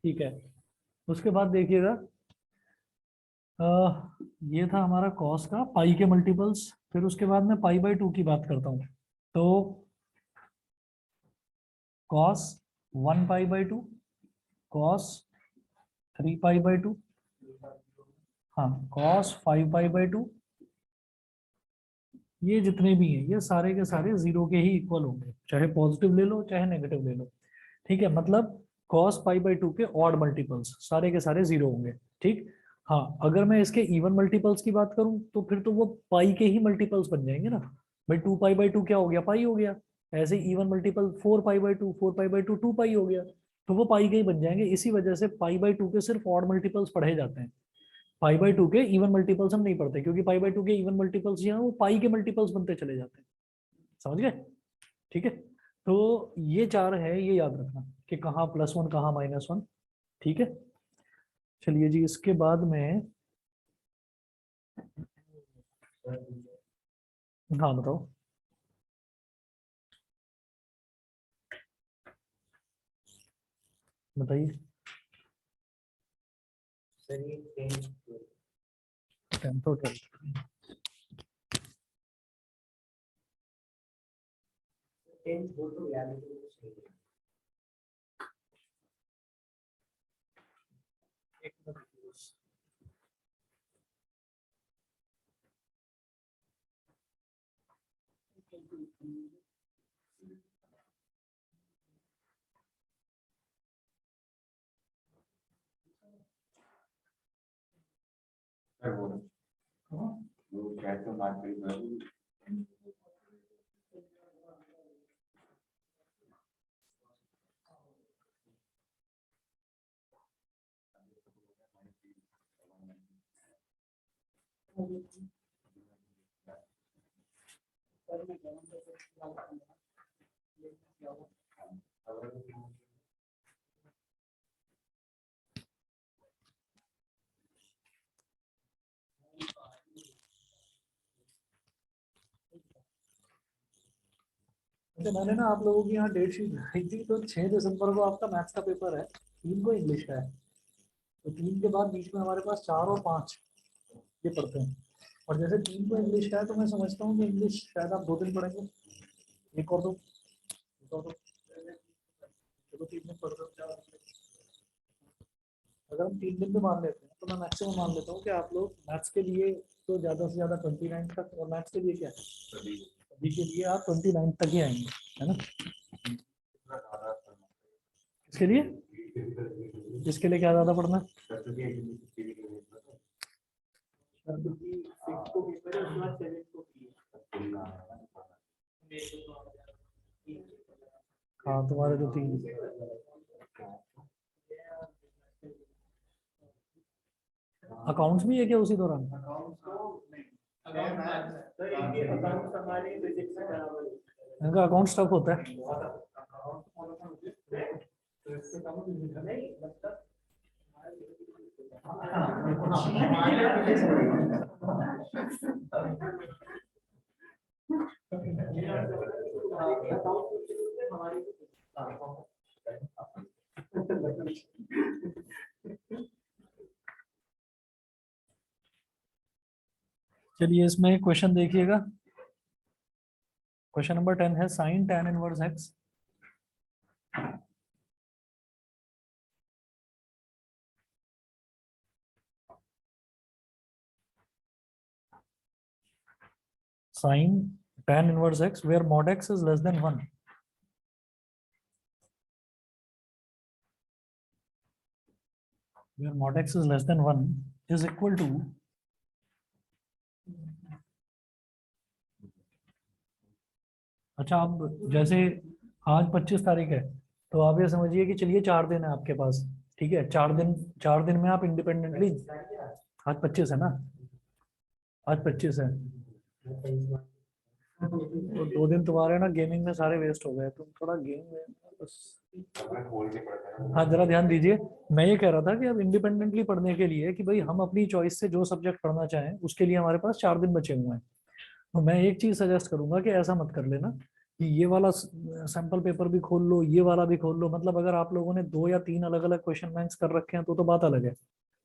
ठीक है, उसके बाद देखिएगा, ये था हमारा कॉस का पाई के मल्टीपल्स। फिर उसके बाद मैं पाई बाई 2 की बात करता हूँ। तो cos 1 pi by 2, cos 3 pi by 2, हाँ कॉस 5 पाई बाई 2, ये जितने भी हैं ये सारे के सारे जीरो के ही इक्वल होंगे, चाहे पॉजिटिव ले लो चाहे नेगेटिव ले लो। ठीक है, मतलब cos पाई बाई 2 के ऑड मल्टीपल्स सारे के सारे जीरो होंगे। ठीक, हाँ अगर मैं इसके इवन मल्टीपल्स की बात करूं तो फिर तो वो पाई के ही मल्टीपल्स बन जाएंगे ना भाई। 2 पाई बाई 2 क्या हो गया, पाई हो गया। ऐसे even multiple 4 pi by 2, 4 pi by 2 2 पाई हो गया, तो वो पाई के ही बन जाएंगे। इसी वजह से पाई बाई 2 के सिर्फ ऑड मल्टीपल्स पढ़े जाते हैं, पाई बाई 2 के इवन मल्टीपल्स हम नहीं पढ़ते, क्योंकि पाई बाई 2 के इवन मल्टीपल्स यहाँ वो पाई के मल्टीपल्स बनते चले जाते हैं। समझ गए? ठीक है, तो ये चार है, ये याद रखना कि कहाँ +1 कहाँ -1। ठीक है, चलिए जी, इसके बाद में हाँ बताओ। बताइए। सर ये 10 10th और 12th। 10 हो तो याद है तो सही है। एक मिनट बस। वो कैसे बात करी अच्छा, मैंने ना आप लोगों की यहाँ डेट शीट लगाई थी, तो 6 दिसंबर को आपका मैथ्स का पेपर है, 3 को इंग्लिश का है। तो 3 के बाद बीच में हमारे पास 4 और 5 ये पढ़ते हैं। और जैसे 3 को इंग्लिश का है तो मैं समझता हूँ कि इंग्लिश शायद आप 2 दिन पढ़ेंगे, एक और दो, एक और दो, चलो 3 दिन पढ़ सकते हैं। अगर हम 3 दिन भी मान लेते हैं तो मैं मैक्सिमम मान लेता हूँ कि आप लोग मैथ्स के लिए तो ज़्यादा से ज़्यादा 29 तक, और मैथ्स के लिए क्या है अभी के लिए आप 29 तक ही आएंगे, है ना? इसके लिए, इसके लिए क्या ज़्यादा पढ़ना है? हाँ तुम्हारे तो 3 अकाउंट्स भी है क्या उसी दौरान? इनका अकाउंट टफ होता है। चलिए इसमें क्वेश्चन देखिएगा, क्वेश्चन नंबर 10 है sine tan inverse x। Sin tan inverse x where mod x is less than 1, where mod x is less than 1 is equal to, अच्छा अब जैसे आज 25 तारीख है, तो आप ये समझिए कि चलिए 4 दिन है आपके पास। ठीक है, 4 दिन में आप इंडिपेंडेंटली, आज 25 है ना, आज 25 है, तो 2 दिन तुम्हारे ना गेमिंग में सारे वेस्ट हो गए, तुम थोड़ा गेम में बस। हाँ जरा ध्यान दीजिए, मैं ये कह रहा था कि अब इंडिपेंडेंटली पढ़ने के लिए कि भाई हम अपनी चॉइस से जो सब्जेक्ट पढ़ना चाहें उसके लिए हमारे पास 4 दिन बचे हुए हैं। तो मैं एक चीज सजेस्ट करूंगा कि ऐसा मत कर लेना कि ये वाला सैंपल पेपर भी खोल लो, ये वाला भी खोल लो, मतलब अगर आप लोगों ने 2 या 3 अलग अलग क्वेश्चन बैंक्स कर रखे हैं तो बात अलग है,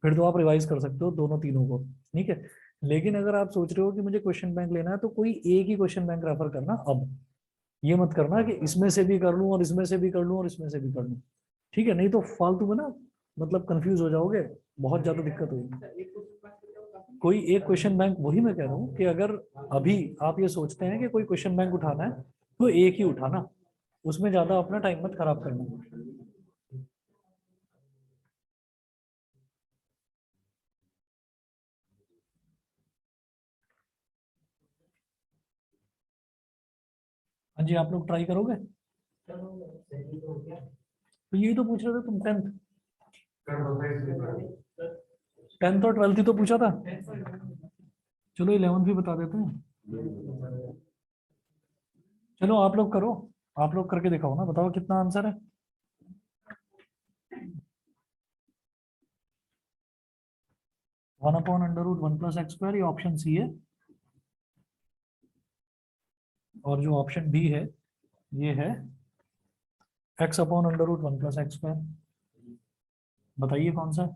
फिर तो आप रिवाइज कर सकते हो दोनों तीनों को, ठीक है। लेकिन अगर आप सोच रहे हो कि मुझे क्वेश्चन बैंक लेना है तो कोई एक ही क्वेश्चन बैंक रेफर करना। अब ये मत करना कि इसमें से भी कर लूं और इसमें से भी कर लूं और इसमें से भी कर लूं, ठीक है, नहीं तो फालतू में ना मतलब कंफ्यूज हो जाओगे, बहुत ज्यादा दिक्कत होगी। कोई एक क्वेश्चन बैंक, वही मैं कह रहा हूँ कि अगर अभी आप ये सोचते हैं कि कोई क्वेश्चन बैंक उठाना है तो एक ही उठाना, उसमें ज्यादा अपना टाइम मत खराब करना। हाँ जी, आप लोग ट्राई करोगे? तो यही तो पूछ रहे थे तुम, 10th और 12th ही तो पूछा था। चलो 11th भी बता देते हैं। चलो आप लोग करो, आप लोग करके दिखाओ ना, बताओ कितना आंसर है। One upon under root one plus x square, ये ऑप्शन सी है। और जो ऑप्शन बी है ये है x upon under root one plus x square. बताइए कौन सा है।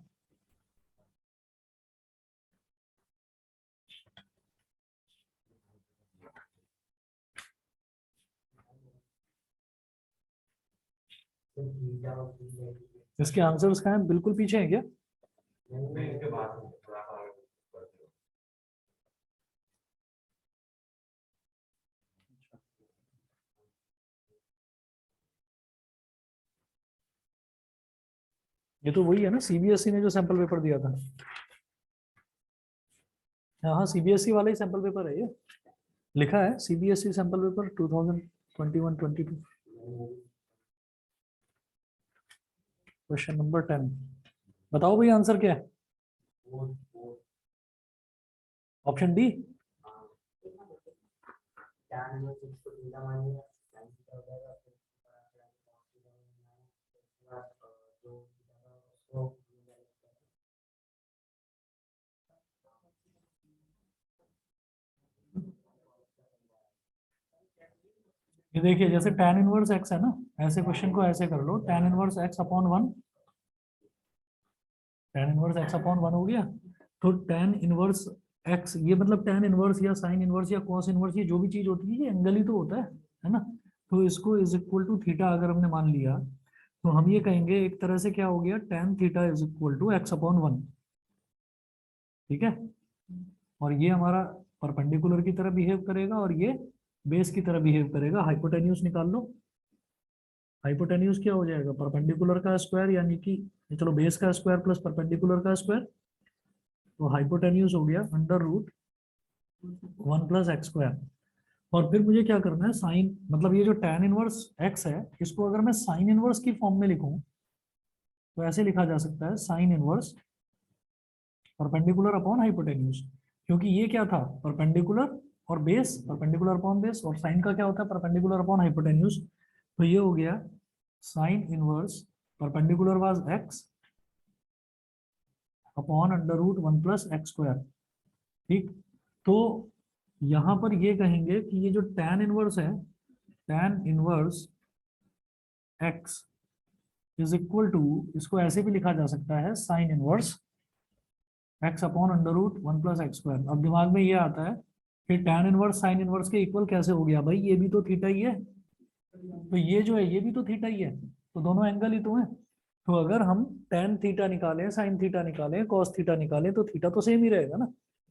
इसके आंसर्स कहाँ हैं, बिल्कुल पीछे हैं क्या? ये तो वही है ना, सीबीएसई ने जो सैंपल पेपर दिया था। हाँ हाँ, सीबीएसई वाला ही सैंपल पेपर है ये, लिखा है CBSE sample paper 2021-22। Question number 10। बताओ भाई आंसर क्या है। Option D. ये देखिए, जैसे tan इनवर्स x है ना, ऐसे क्वेश्चन को ऐसे कर लो, tan inverse x upon 1, tan inverse x upon 1 हो गया। तो tan इनवर्स x, ये मतलब tan इनवर्स या sin इनवर्स या cos इनवर्स, ये जो भी चीज होती है ये एंगल ही तो होता है ना। तो इसको इज इक्वल टू थीटा अगर हमने मान लिया, तो हम ये कहेंगे एक तरह से क्या हो गया, tan theta is equal to x upon 1, ठीक है। और ये हमारा परपेंडिकुलर की तरह बिहेव करेगा और ये बेस की तरह बिहेव करेगा। हाइपोटेन्यूज निकाल लो। हाइपोटेन्यूज क्या हो जाएगा, परपेंडिकुलर का स्क्वायर, यानी कि चलो बेस का स्क्वायर प्लस परपेंडिकुलर का स्क्वायर। तो हाइपोटेन्यूज हो गया under root 1 plus x square. और फिर मुझे क्या करना है, साइन, मतलब ये जो tan इनवर्स x है, इसको अगर मैं साइन इनवर्स की फॉर्म में लिखूं तो ऐसे लिखा जा सकता है, sine inverse perpendicular upon hypotenuse. क्योंकि ये क्या था, परपेंडिकुलर और बेस, परपेंडिकुलर अपॉन बेस, और साइन का क्या होता है, परपेंडिकुलर अपॉन हाइपोटेन्यूज। तो ये हो गया sine inverse perpendicular was x upon under root 1 plus x square, ठीक। तो यहां पर ये कहेंगे कि ये जो tan इनवर्स है, tan inverse x is equal to, इसको ऐसे भी लिखा जा सकता है, sine inverse x upon under root 1 plus x square. अब दिमाग में ये आता है कि tan इनवर्स साइन इनवर्स के इक्वल कैसे हो गया, भाई ये भी तो थीटा ही है, तो ये जो है ये भी तो थीटा ही है, तो दोनों एंगल ही तो है। तो अगर हम tan थीटा निकालें, साइन थीटा निकालें, cos थीटा निकालें, तो थीटा तो सेम ही रहेगा ना।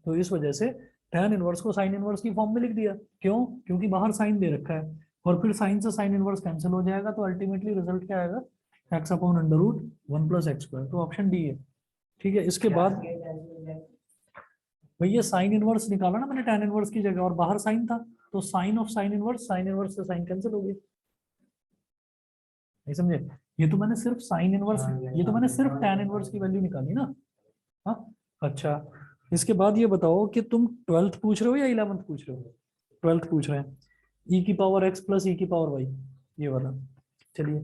तो इस वजह से tan इनवर्स को साइन इनवर्स की फॉर्म में लिख दिया। क्यों? क्योंकि बाहर साइन दे रखा है, और फिर साइन से साइन इनवर्स कैंसिल हो जाएगा, तो अल्टीमेटली रिजल्ट क्या आएगा, x upon under root 1 plus x square. तो ऑप्शन डी है, ठीक है। इसके बाद भैया साइन इनवर्स निकाला ना मैंने tan इनवर्स की जगह, और बाहर साइन था, तो साइन ऑफ साइन इनवर्स से साइन कैंसिल हो गया। नहीं समझे? ये तो मैंने सिर्फ साइन इनवर्स, ये तो मैंने सिर्फ tan इनवर्स की वैल्यू निकाली ना। हाँ, अच्छा। इसके बाद ये बताओ कि तुम 12th पूछ रहे हो या 11th पूछ रहे हो? 12th पूछ रहे हैं, e की पावर x प्लस e की पावर y, ये वाला। चलिए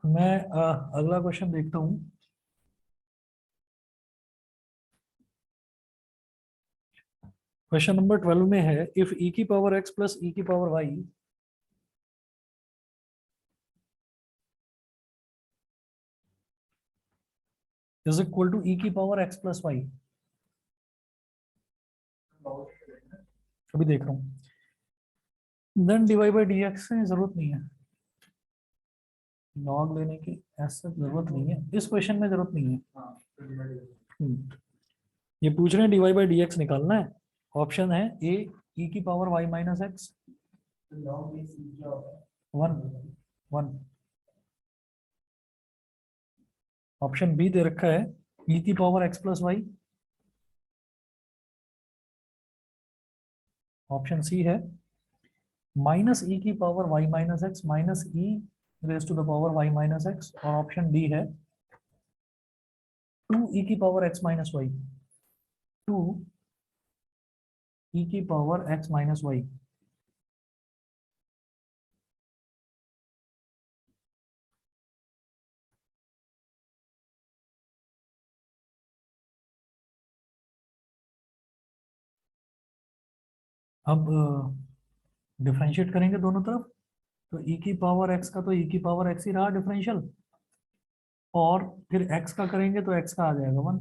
मैं अगला क्वेश्चन देखता हूँ। क्वेश्चन नंबर 12 में है, इफ e की पावर x प्लस e की power y is equal to e की पावर एक्स प्लस वाई। अभी देख रहा हूँ। Then divide by d x से जरूरत नहीं है, लॉग लेने की ऐसा जरूरत नहीं है, इस क्वेश्चन में जरूरत नहीं है। ये पूछ रहे हैं डिवाइड बाई डी एक्स निकालना है। ऑप्शन है ए ई की power y minus x one one. Option b दे रखा है ई की power x plus y. Option सी है माइनस ई की power y minus x minus e raise to the power y minus x. और option D है 2 e की power x minus y, 2 e की पावर एक्स माइनस वाई। अब differentiate करेंगे दोनों तरफ, तो ई की पावर एक्स का तो ई की पावर एक्स ही रहा डिफरेंशियल, और फिर एक्स का करेंगे तो एक्स का आ जाएगा वन।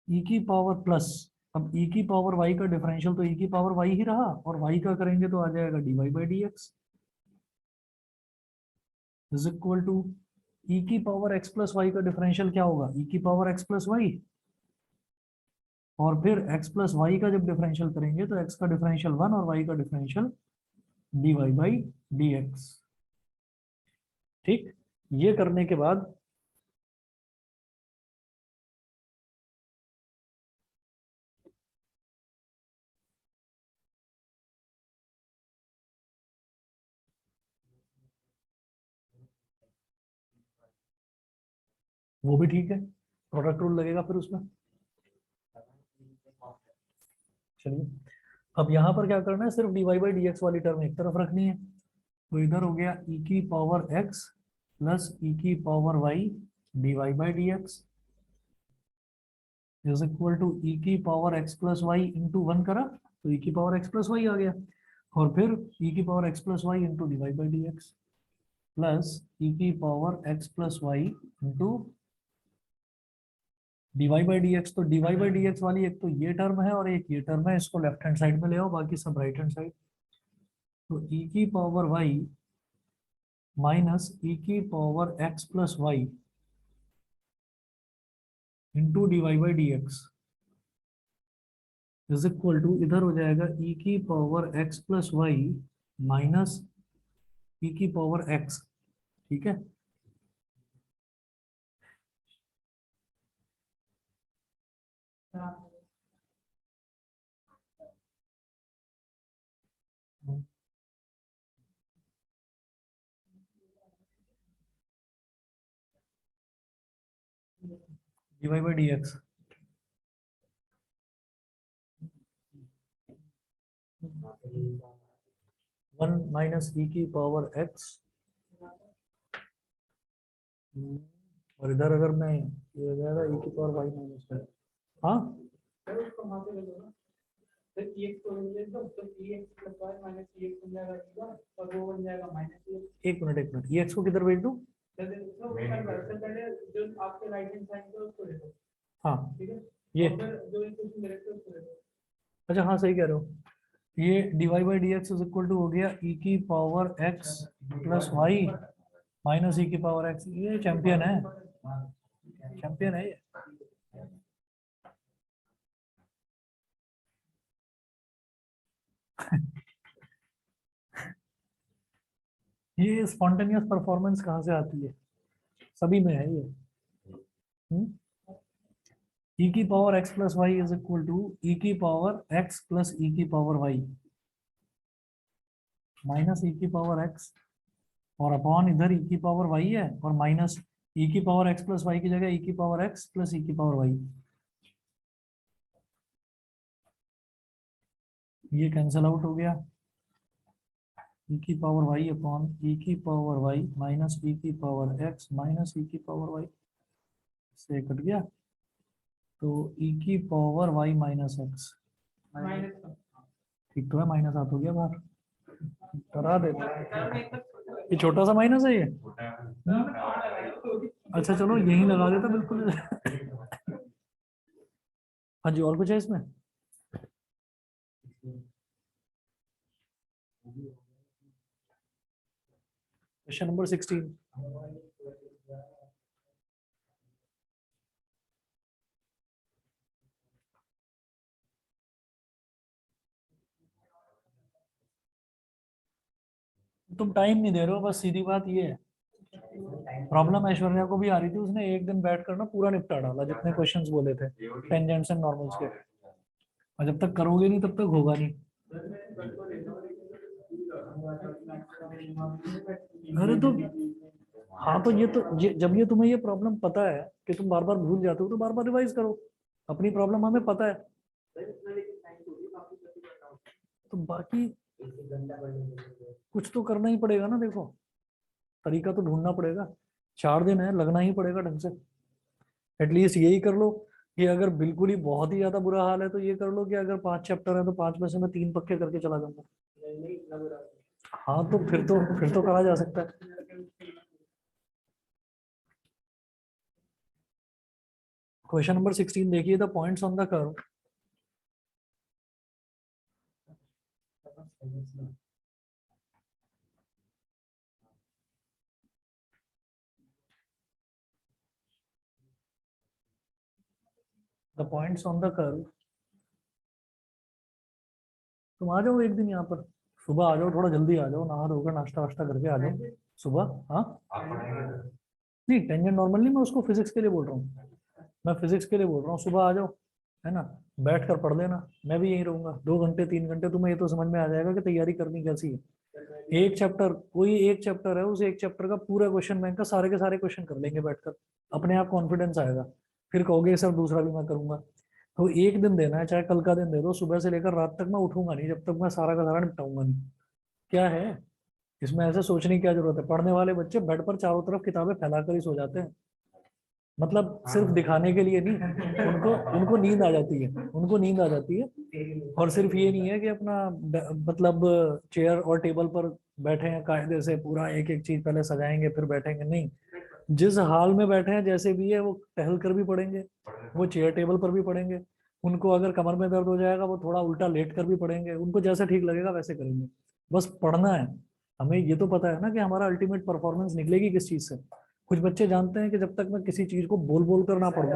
ई की पावर प्लस, अब ई की पावर वाई का डिफरेंशियल तो ई की पावर वाई ही रहा, और वाई का करेंगे तो आ जाएगा d y by d x is equal to e की पावर एक्स प्लस वाई का डिफरेंशियल क्या होगा, ई की पावर एक्स प्लस वाई, और फिर x प्लस वाई का जब डिफरेंशियल करेंगे तो x का डिफरेंशियल वन और y का differential d y by d x. ठीक, ये करने के बाद वो भी ठीक है, प्रोडक्ट रूल लगेगा फिर उसमें। चलिए, अब यहाँ पर क्या करना है, सिर्फ d y by d x वाली टर्म एक तरफ रखनी है। तो इधर हो गया ई की पावर एक्स प्लस ई की power y d y by d x is equal to e की power x plus y into one करा तो ई की पावर एक्स प्लस वाई आ गया, और फिर ई की power x plus y into d y by d x plus e की power x plus y into d y by d x. तो d y by d x वाली एक तो ये टर्म है और एक ये टर्म है, इसको लेफ्ट हैंड साइड में ले आओ, बाकी सब राइट हैंड साइड। तो ई की पावर वाई माइनस ई की power x plus y into d y by d x is equal to, इधर हो जाएगा ई की power x plus y minus e की पावर एक्स। ठीक है, d y by d x one minus e की power x, और इधर अगर मैं ये हो जाएगा ई की पावर वाई माइनस वाई। हाँ एक मिनट ई एक्स को किधर भेज दूँ। हाँ ये, अच्छा हाँ सही कह रहे हो, ये d y by d x is equal to हो गया ई की power x plus y minus e की पावर एक्स। ये चैंपियन है, चैंपियन है ये। ये स्पॉन्टेनियस परफॉर्मेंस कहाँ से आती है, सभी में है ये। ई की power x plus y is equal to e की पावर एक्स प्लस ई की पावर वाई माइनस ई की पावर एक्स, और अपॉन इधर ई की पावर वाई है, और माइनस ई की पावर एक्स प्लस वाई की जगह ई की पावर एक्स प्लस ई की पावर वाई। ये कैंसिल आउट हो गया, ई की पावर वाई अपॉन ई की पावर वाई माइनस ई की पावर एक्स माइनस ई की पावर वाई से कट गया, तो ई की पावर वाई माइनस एक्स, ठीक तो है, माइनस हाथ हो गया बाहर, करा दे। ये छोटा सा माइनस है ये, अच्छा चलो यही लगा देता बिल्कुल। हाँ जी, और कुछ है इसमें? Question number 16। तुम टाइम नहीं दे रहे हो, बस सीधी बात ये है। प्रॉब्लम ऐश्वर्या को भी आ रही थी, उसने एक दिन बैठ कर ना पूरा निपटा डाला जितने क्वेश्चंस बोले थे टेंजेंट्स एंड नॉर्मल्स के। और जब तक करोगे नहीं तब तक होगा नहीं। अरे तो हाँ, तो जब ये तुम्हें ये प्रॉब्लम पता है कि तुम बार बार भूल जाते हो तो बार बार रिवाइज करो। अपनी प्रॉब्लम हमें पता है, तो बाकी कुछ तो करना ही पड़ेगा ना। देखो, तरीका तो ढूंढना पड़ेगा। 4 दिन है, लगना ही पड़ेगा ढंग से। एटलीस्ट यही कर लो कि अगर बिल्कुल ही बहुत ही ज्यादा बुरा हाल है तो ये कर लो कि अगर 5 चैप्टर है तो 5 में से मैं 3 पक्के करके चला जाऊंगा। हाँ, तो फिर तो करा जा सकता है। क्वेश्चन नंबर 16 देखिए, the points on the curve. The points on the curve. तुम आ जाओ एक दिन यहाँ पर, सुबह आ जाओ, थोड़ा जल्दी आ जाओ, नहा धोकर नाश्ता वाश्ता करके आ जाओ सुबह। हाँ, नहीं टेंजेंट नॉर्मल नहीं, मैं उसको फिजिक्स के लिए बोल रहा हूँ। मैं फिजिक्स के लिए बोल रहा हूँ, सुबह आ जाओ, है ना। बैठ कर पढ़ लेना, मैं भी यहीं रहूंगा 2 घंटे 3 घंटे, तुम्हें ये तो समझ में आ जाएगा कि तैयारी करनी कैसी है। एक चैप्टर, कोई एक चैप्टर है, उस एक चैप्टर का पूरा क्वेश्चन बैंक का सारे के सारे क्वेश्चन कर लेंगे बैठकर। अपने आप कॉन्फिडेंस आएगा, फिर कहोगे सर दूसरा भी मैं करूंगा। तो एक दिन देना है, चाहे कल का दिन दे दो, सुबह से लेकर रात तक मैं उठूंगा नहीं जब तक मैं सारा का सारा निपटाऊंगा नहीं। क्या है इसमें ऐसे सोचने की क्या जरूरत है? पढ़ने वाले बच्चे बेड पर चारों तरफ किताबें फैलाकर ही सो जाते हैं। मतलब सिर्फ दिखाने के लिए नहीं, उनको उनको नींद आ जाती है, उनको नींद आ जाती है। और सिर्फ ये नहीं है कि अपना मतलब चेयर और टेबल पर बैठे हैं कायदे से, पूरा एक एक चीज पहले सजाएंगे फिर बैठेंगे, नहीं। जिस हाल में बैठे हैं जैसे भी है, वो टहल कर भी पढ़ेंगे, वो चेयर टेबल पर भी पढ़ेंगे। उनको अगर कमर में दर्द हो जाएगा वो थोड़ा उल्टा लेट कर भी पढ़ेंगे, उनको जैसा ठीक लगेगा वैसे करेंगे। बस पढ़ना है। हमें ये तो पता है ना कि हमारा अल्टीमेट परफॉर्मेंस निकलेगी किस चीज से। कुछ बच्चे जानते हैं कि जब तक मैं किसी चीज को बोल बोल कर ना पढ़ूं।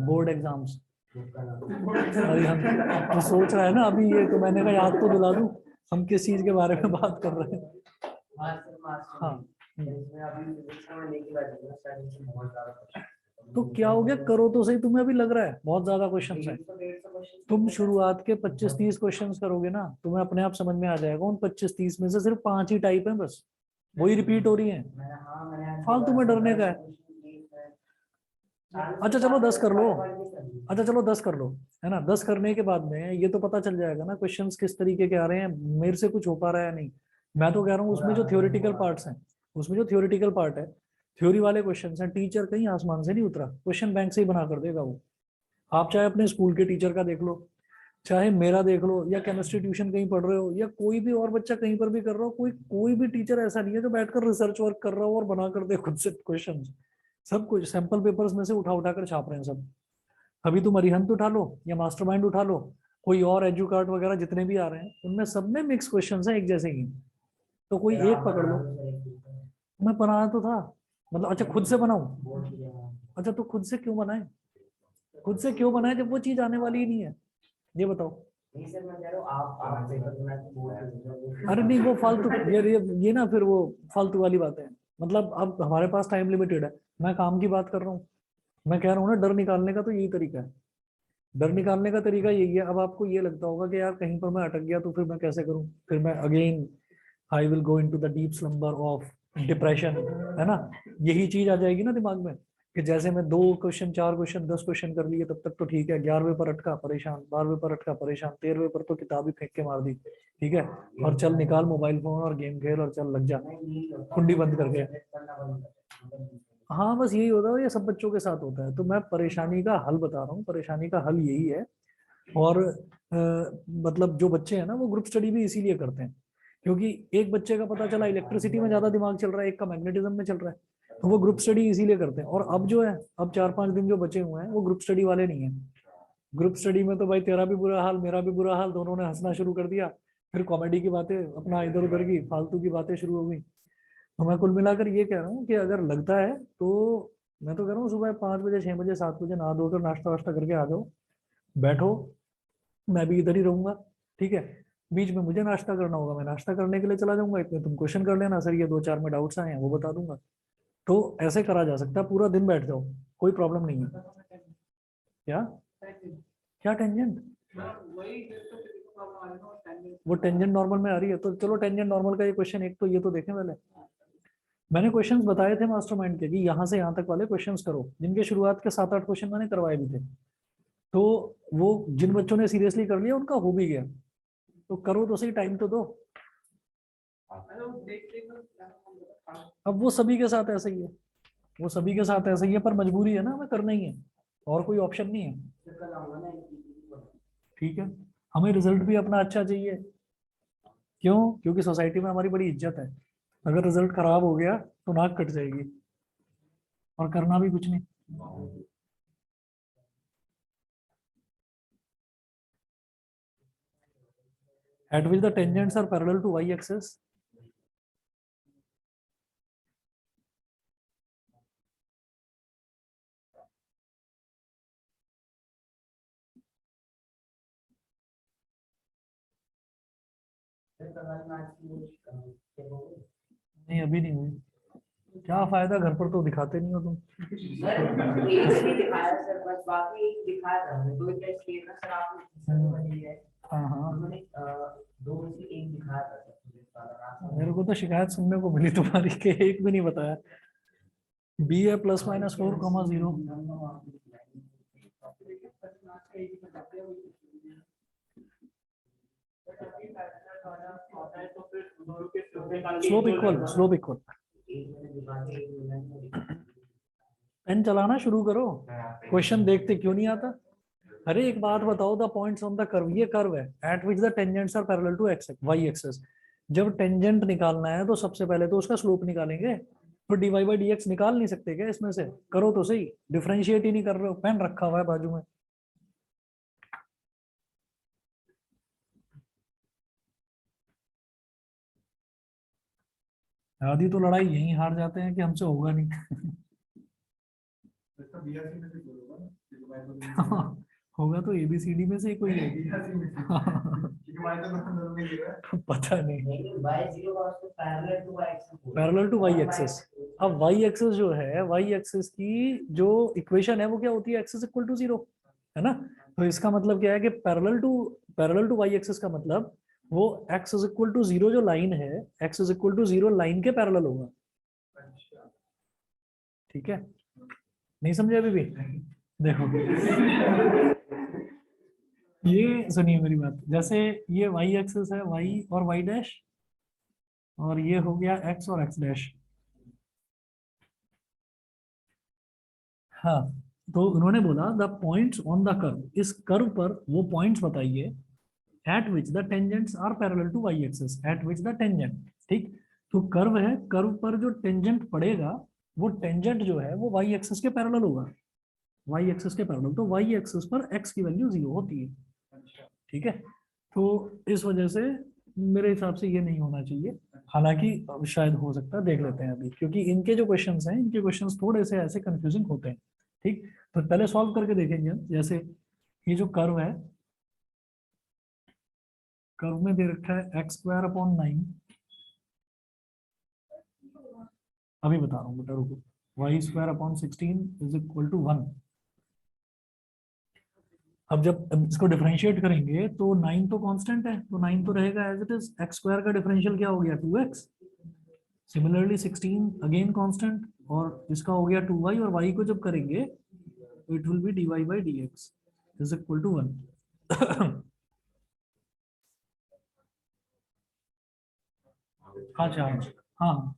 बोर्ड एग्जाम्स, अरे हम तो सोच रहा है ना अभी, ये तो मैंने कहा याद तो दिला दूं, हम किस चीज के बारे में बात कर रहे हैं। हाँ, तो क्या हो गया, करो तो सही। तुम्हें अभी लग रहा है बहुत ज्यादा क्वेश्चन है, तुम शुरुआत के 25-30 क्वेश्चंस करोगे ना, तुम्हें अपने आप समझ में आ जाएगा। उन 25-30 में से सिर्फ 5 ही टाइप है, बस वही रिपीट हो रही है। फालतू में डरने का है। अच्छा चलो 10 कर लो, अच्छा चलो 10 कर लो, है ना। 10 करने के बाद में ये तो पता चल जाएगा ना क्वेश्चंस किस तरीके के आ रहे हैं, मेरे से कुछ हो पा रहा है या नहीं। मैं तो कह रहा हूँ उसमें जो थ्योरेटिकल पार्ट्स हैं, उसमें जो थ्योरेटिकल पार्ट है, थ्योरी वाले क्वेश्चन हैं, टीचर कहीं आसमान से नहीं उतरा, क्वेश्चन बैंक से ही बना कर देगा वो। आप चाहे अपने स्कूल के टीचर का देख लो, चाहे मेरा देख लो, या केमिस्ट्री ट्यूशन कहीं पढ़ रहे हो, या कोई भी और बच्चा कहीं पर भी कर रहा हो, कोई कोई भी टीचर ऐसा नहीं है जो बैठकर रिसर्च वर्क कर रहा हो और बना कर दे खुद से क्वेश्चन। सब कुछ सैंपल पेपर्स में से उठा उठा कर छाप रहे हैं सब। अभी तुम अरिहंत उठा लो या मास्टरमाइंड उठा लो, कोई और एजुकार्ट वगैरह जितने भी आ रहे हैं, उनमें सब में मिक्स क्वेश्चन है एक जैसे ही। तो कोई एक पकड़ लो। मैं बनाया तो था, मतलब अच्छा खुद से बनाऊं? अच्छा तो खुद से क्यों बनाए, खुद से क्यों बनाए जब वो चीज आने वाली ही नहीं है? ये बताओ। अरे नहीं, वो फालतू, ये ना फिर वो फालतू वाली बात है। मतलब अब हमारे पास टाइम लिमिटेड है, मैं काम की बात कर रहा हूँ। मैं कह रहा हूँ ना, डर निकालने का तो यही तरीका है। डर निकालने का तरीका यही है। अब आपको ये लगता होगा कि यार कहीं पर मैं अटक गया तो फिर मैं कैसे करूं, फिर मैं again I will go into the deep slumber of depression, है ना। यही चीज आ जाएगी ना दिमाग में कि जैसे मैं 2 क्वेश्चन 4 क्वेश्चन 10 क्वेश्चन कर लिए तब तक तो ठीक है, 11वें पर अटका परेशान, 12वें पर अटका परेशान, 13वें पर तो किताब ही फेंक के मार दी, ठीक है, और चल निकाल मोबाइल फोन और गेम खेल और चल लग जा कुंडी बंद करके। हाँ बस यही होता है, ये सब बच्चों के साथ होता है। तो मैं परेशानी का हल बता रहा हूँ, परेशानी का हल यही है। और मतलब जो बच्चे हैं ना वो ग्रुप स्टडी भी इसीलिए करते हैं क्योंकि एक बच्चे का पता चला इलेक्ट्रिसिटी में ज्यादा दिमाग चल रहा है, एक का मैग्नेटिज्म में चल रहा है, तो वो ग्रुप स्टडी इसीलिए करते हैं। और अब जो है, अब 4-5 दिन जो बचे हुए हैं वो ग्रुप स्टडी वाले नहीं है। ग्रुप स्टडी में तो भाई तेरा भी बुरा हाल मेरा भी बुरा हाल, दोनों ने हंसना शुरू कर दिया, फिर कॉमेडी की बातें, अपना इधर उधर की फालतू की बातें शुरू हो गई। तो मैं कुल मिलाकर ये कह रहा हूँ कि अगर लगता है तो मैं तो कह रहा हूँ सुबह 5 बजे 6 बजे 7 बजे नहा धोकर नाश्ता वाश्ता करके आ जाओ, बैठो, मैं भी इधर ही रहूंगा, ठीक है। बीच में मुझे नाश्ता करना होगा, मैं नाश्ता करने के लिए चला जाऊंगा, इतने तुम क्वेश्चन कर लेना, सर ये 2-4 में डाउट्स आए हैं वो बता दूंगा। तो ऐसे करा जा सकता है, पूरा दिन बैठ जाओ, कोई प्रॉब्लम नहीं है। क्या क्या टेंजेंट? वो टेंजेंट नॉर्मल में आ रही है तो चलो टेंजेंट नॉर्मल का ये क्वेश्चन एक तो ये तो देखें पहले। मैंने क्वेश्चंस बताए थे मास्टरमाइंड के कि यहाँ से यहाँ तक वाले क्वेश्चंस करो, जिनके शुरुआत के 7-8 क्वेश्चन मैंने करवाए भी थे। तो वो जिन बच्चों ने सीरियसली कर लिया उनका हो भी गया, तो करो तो सही, टाइम तो दो। अब वो सभी के साथ ऐसा ही है, वो सभी के साथ ऐसा ही है, पर मजबूरी है ना, हमें करना ही है, और कोई ऑप्शन नहीं है। ठीक है, हमें रिजल्ट भी अपना अच्छा चाहिए। क्यों? क्योंकि सोसाइटी में हमारी बड़ी इज्जत है, अगर रिजल्ट खराब हो गया तो नाक कट जाएगी, और करना भी कुछ नहीं। At which the tangents are parallel to y-axis. नहीं अभी नहीं हुई, क्या फायदा, घर पर तो दिखाते नहीं हो तुम। हाँ हाँ, मेरे को तो शिकायत सुनने को मिली तुम्हारी के एक भी नहीं बताया। बी है +-4, 0। Slope equal, slope equal. Pen चलाना शुरू करो, क्वेश्चन देखते क्यों नहीं आता। अरे एक बात बताओ, the points on the curve, ये कर्व है at which the tangents are parallel to x y axes. जब टेंजेंट निकालना है तो सबसे पहले तो उसका स्लोप निकालेंगे, तो dy बाई dx निकाल नहीं सकते क्या इसमें से? करो तो सही, डिफरेंशिएट ही नहीं कर रहे हो, पेन रखा हुआ है बाजू में। आधी तो लड़ाई यही हार जाते हैं कि हमसे होगा नहीं। होगा तो एबीसीडी में से ही कोई है। पता नहीं, पैरेलल टू वाई एक्सेस। अब वाई एक्सेस जो है, वाई एक्सेस की जो इक्वेशन है वो क्या होती है? एक्सेस इक्वल टू 0, है ना। तो इसका मतलब क्या है कि पैरेलल टू वाई एक्सेस का मतलब वो एक्स इज इक्वल टू 0 जो लाइन है, x is equal to 0 line के पैरेलल होगा। ठीक है, नहीं समझे अभी भी? देखो, ये सुनिए मेरी बात, जैसे ये वाई एक्सेस है, वाई और वाई डैश, और ये हो गया एक्स और एक्स डैश। हाँ, तो उन्होंने बोला the points on the curve, इस कर्व पर वो पॉइंट्स बताइए at which the tangents are parallel to y axis, at which the tangent. ठीक, तो कर्व है, कर्व पर जो टेंजेंट पड़ेगा वो टेंजेंट जो है वो वाई एक्सिस के पैरेलल होगा, वाई एक्सिस के पैरेलल, तो वाई एक्सिस पर एक्स की वैल्यू 0 होती है। ठीक है, तो इस वजह से मेरे हिसाब से ये नहीं होना चाहिए, हालांकि अब शायद हो सकता है, देख लेते हैं अभी, क्योंकि इनके जो क्वेश्चंस हैं, इनके क्वेश्चंस थोड़े से ऐसे कंफ्यूजिंग होते हैं। ठीक, तो पहले सॉल्व करके देखेंगे हम। जैसे ये जो कर्व है, कर्व में दे रखा है x² / 9, अभी बता रहा हूँ बेटा, रुको, y² / 16 = 1। अब इसको डिफरेंशिएट करेंगे तो 9 तो कांस्टेंट है, तो 9 तो रहेगा एज इट इज, x² का डिफरेंशियल क्या हो गया? 2x। सिमिलरली 16 अगेन कांस्टेंट, और इसका हो गया 2y, और y को जब करेंगे इट विल बी dy/dx = 1। अच्छा, हाँ,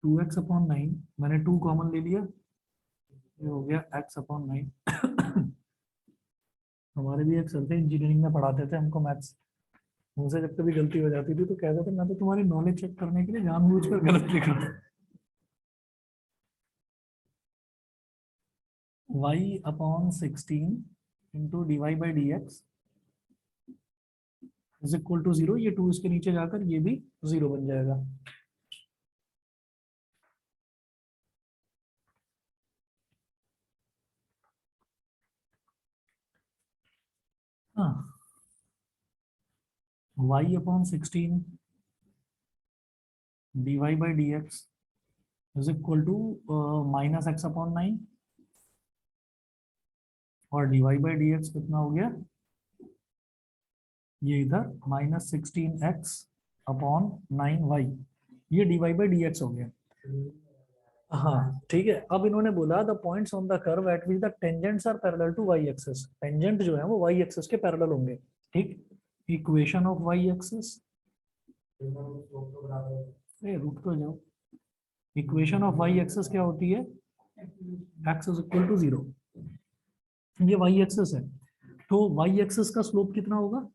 2x अपॉन 9, मैंने 2 कॉमन ले लिया, ये हो गया x अपॉन 9। हमारे भी एक सर थे इंजीनियरिंग में पढ़ाते थे हमको मैथ्स, उनसे जब कभी गलती हो जाती थी तो कहते थे मैं तो तुम्हारी नॉलेज चेक करने के लिए जानबूझकर गलत लिख रहा था। y upon 16 into d y by d x is equal to 0, ये 2 इसके नीचे जाकर ये भी 0 बन जाएगा। हाँ, y upon 16 d y by d x is equal to minus x upon 9, और d y by d x कितना हो गया, ये इधर माइनस 16x अपॉन 9y, ये d y by d x हो गया। हाँ ठीक है, अब इन्होंने बोला the points on the curve at which the tangents are parallel to y axis, tangent जो है वो वाई एक्सिस के पैरेलल होंगे। ठीक, इक्वेशन ऑफ वाई एक्सिस, रुक तो जाओ, इक्वेशन ऑफ वाई एक्सिस क्या होती है, x इज इक्वल टू 0, ये वाई एक्सिस है, तो वाई एक्सिस का स्लोप कितना होगा,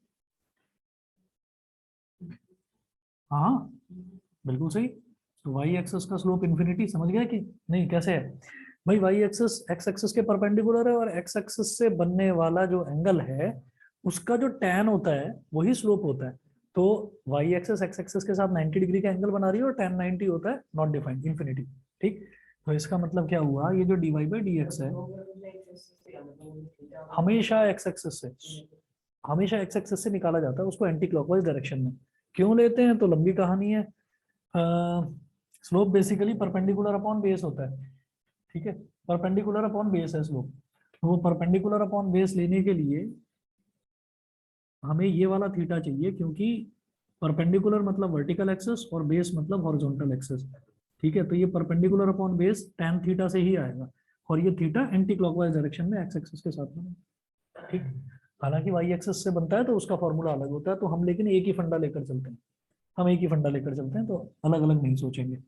हाँ बिल्कुल सही, तो वाई एक्सिस का स्लोप इन्फिनिटी, समझ गया कि नहीं, कैसे है भाई, वाई एक्सिस एक्स एक्सिस के परपेंडिकुलर है, और एक्स एक्सिस से बनने वाला जो एंगल है उसका जो tan होता है वही स्लोप होता है, तो वाई एक्सिस एक्स एक्सिस के साथ 90 डिग्री का एंगल बना रही है और tan 90 होता है नॉट डिफाइंड इन्फिनिटी। ठीक, तो इसका मतलब क्या हुआ, ये जो d y by d x है हमेशा एक्स एक्सिस से, हमेशा एक्स एक्सिस से निकाला जाता है उसको एंटी क्लॉकवाइज डायरेक्शन में, क्यों लेते हैं तो लंबी कहानी है। Slope basically perpendicular upon base होता है, ठीक है, परपेंडिकुलर अपॉन बेस है स्लोप, तो वो परपेंडिकुलर अपॉन बेस लेने के लिए हमें ये वाला थीटा चाहिए, क्योंकि परपेंडिकुलर मतलब वर्टिकल एक्सिस और बेस मतलब हॉरिजॉन्टल एक्सिस। ठीक है, तो ये perpendicular upon base tan theta से ही आएगा, और ये थीटा एंटी क्लॉकवाइज डायरेक्शन में एक्स एक्सिस के साथ में। ठीक, हालांकि वाई एक्सिस से बनता है तो उसका फॉर्मूला अलग होता है, तो हम लेकिन एक ही फंडा लेकर चलते हैं, हम एक ही फंडा लेकर चलते हैं, तो अलग अलग नहीं सोचेंगे।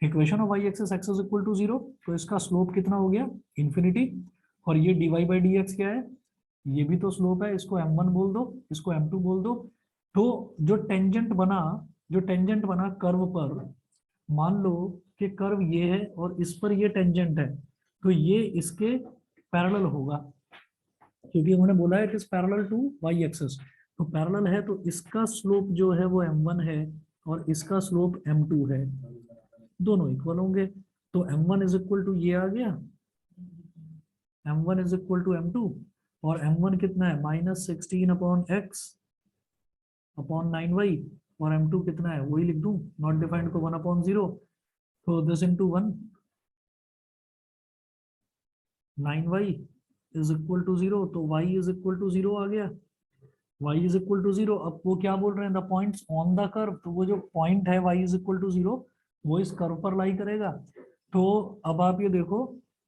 Equation of y axis x is equal to 0, तो इसका स्लोप कितना हो गया, इन्फिनिटी, और ये d y by d x क्या है, ये भी तो स्लोप है, इसको m1 बोल दो, इसको m2 बोल दो। तो जो टेंजेंट बना, जो टेंजेंट बना कर्व पर, मान लो कि कर्व ये है और इस पर ये टेंजेंट है, तो ये इसके पैरेलल होगा, क्योंकि उन्होंने बोला है it is parallel to y axis, तो पैरेलल है तो इसका स्लोप जो है वो m1 है और इसका स्लोप m2 है, दोनों इक्वल होंगे, तो m1 इज इक्वल टू ये आ गया, m1 is equal to m2, और m1 कितना है minus 16 upon x upon 9y, और m2 कितना है वही लिख दूं, नॉट डिफाइंड को 1 अपॉन 0, तो this into 1, 9y is equal to 0, तो y इज इक्वल टू 0 आ गया, y इज इक्वल टू 0। अब वो क्या बोल रहे हैं, the points on the curve, तो वो जो पॉइंट है y इज इक्वल टू 0 वो इस कर्व पर लाई करेगा। तो अब आप ये देखो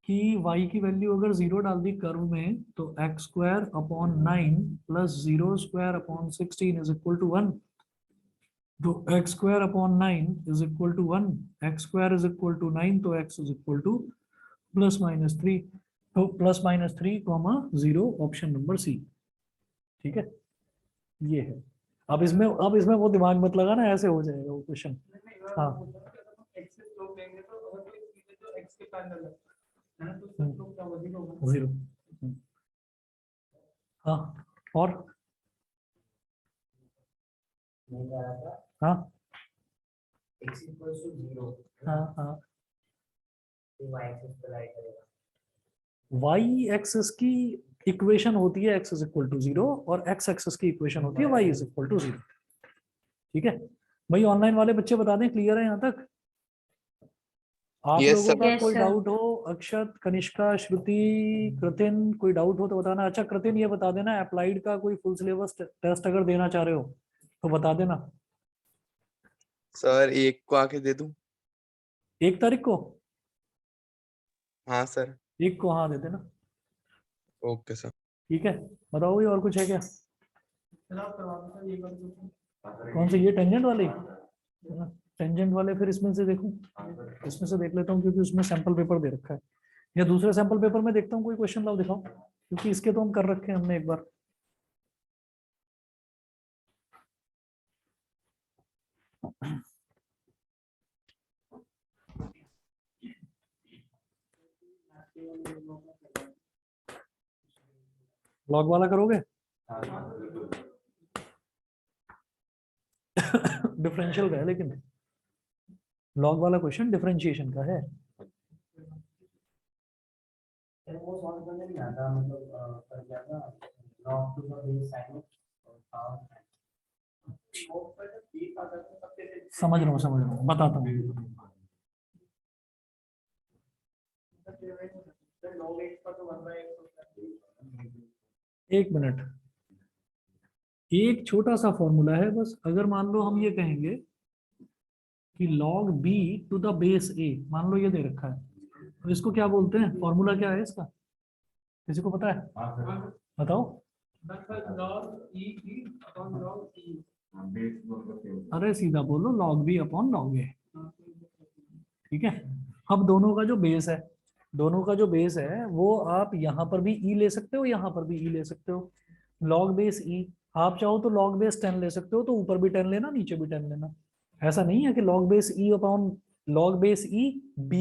कि y की वैल्यू अगर 0 डाल दी कर्व में, तो x square upon 9 plus 0 square upon 16 is equal to 1, तो x square upon 9 is equal to 1, x square is equal to 9, तो x is equal to plus minus 3, तो plus minus 3 comma 0 option number C. ठीक है, ये है। अब इसमें वो दिमाग मत लगाना, ऐसे हो जाएगा वो क्वेश्चन। हाँ जीरो, हाँ, और मैं कह रहा था हाँ x इक्वल टू 0, हाँ हाँ, तो y एक्सिस पे लाई करेगा। वाई एक्सिस की इक्वेशन होती है x इज इक्वल टू 0, और x एक्सिस की इक्वेशन होती है y इज इक्वल टू 0। ठीक है भाई, ऑनलाइन वाले बच्चे बता दें, क्लियर है यहाँ तक? आप Yes, लोगों sir. का Yes, कोई sir. डाउट हो, अक्षत, कनिष्का, श्रुति, कृतिन, कोई डाउट हो तो बताना। अच्छा कृतिन, ये बता देना अप्लाइड का कोई फुल सिलेबस टेस्ट अगर देना चाह रहे हो तो बता देना। सर एक को आके दे दूं? 1 तारीख को, हाँ सर। 1 को हाँ दे देना। Okay sir. ठीक है, बताओ ये और कुछ है क्या? कौन सी, ये टेंजेंट वाली? टेंजेंट वाले फिर इसमें से देखूं, इसमें से देख लेता हूँ क्योंकि उसमें सैंपल पेपर दे रखा है, या दूसरे सैंपल पेपर में देखता हूँ कोई क्वेश्चन लाओ दिखाओ, क्योंकि इसके तो हम कर रखे हैं हमने एक बार। लॉग वाला करोगे? डिफरेंशियल का है, लेकिन लॉग वाला क्वेश्चन डिफरेंशिएशन का है। फिर वो सॉल्व करने नहीं आता, मतलब कर दिया था log to the base sin x और power sin। वो पर जब बीस आता है तो सबसे पहले समझ रहा हूँ, बताता हूँ। फिर log x का तो 1/x होता है। एक मिनट, एक छोटा सा फॉर्मूला है बस। अगर मान लो हम ये कहेंगे कि log b to the base a, मान लो ये दे रखा है, तो इसको क्या बोलते हैं? फॉर्मूला क्या है इसका, किसी को पता है? बताओ। अरे सीधा बोलो log b upon log a, ठीक है। अब दोनों का जो बेस है, दोनों का जो बेस है वो आप यहाँ पर भी e ले सकते हो, यहाँ पर भी e ले सकते हो। log बेस e, आप चाहो तो log बेस 10 ले सकते हो, तो ऊपर भी 10 लेना, नीचे भी 10 लेना। ऐसा नहीं है कि log base e upon log base e b